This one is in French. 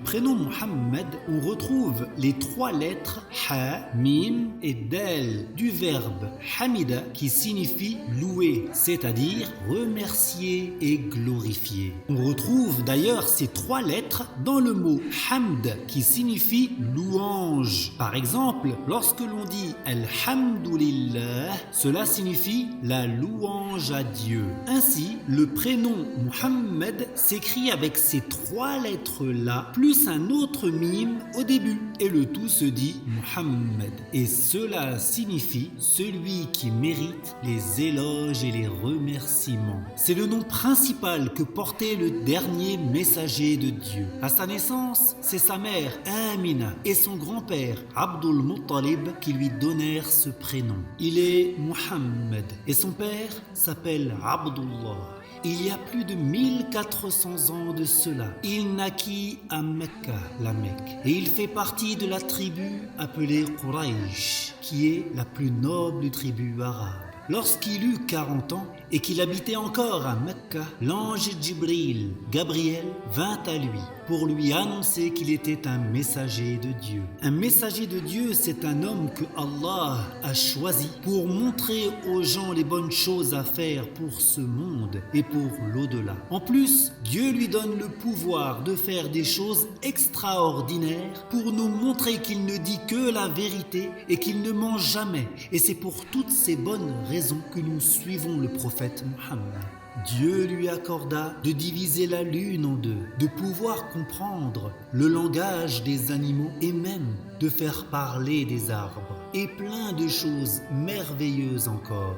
prénom Muhammad, on retrouve les 3 lettres Ha, Mim et Dal du verbe Hamida qui signifie louer, c'est-à-dire remercier et glorifier. On retrouve d'ailleurs ces 3 lettres dans le mot Hamd qui signifie louange. Par exemple, lorsque l'on dit Alhamdulillah, cela signifie la louange à Dieu. Ainsi, le prénom Muhammad s'écrit avec ces 3 lettres-là, plus un autre mime au début. Et le tout se dit Muhammad. Et cela signifie celui qui mérite les éloges et les remerciements. C'est le nom principal que portait le dernier messager de Dieu. À sa naissance, c'est sa mère Amina et son grand-père Abdul Muttalib qui lui donnèrent ce prénom. Il est Muhammad et son père s'appelle Abdullah. Il y a plus de 1400 ans de cela, il naquit à Mecca, la Mecque, et il fait partie de la tribu appelée Quraysh, qui est la plus noble tribu arabe. Lorsqu'il eut 40 ans et qu'il habitait encore à Mecca, l'ange Jibril, Gabriel, vint à lui pour lui annoncer qu'il était un messager de Dieu. Un messager de Dieu, c'est un homme que Allah a choisi pour montrer aux gens les bonnes choses à faire pour ce monde et pour l'au-delà. En plus, Dieu lui donne le pouvoir de faire des choses extraordinaires pour nous montrer qu'il ne dit que la vérité et qu'il ne ment jamais. Et c'est pour toutes ces bonnes raisons que nous suivons le prophète Muhammad. Dieu lui accorda de diviser la lune en 2, de pouvoir comprendre le langage des animaux et même de faire parler des arbres, et plein de choses merveilleuses encore.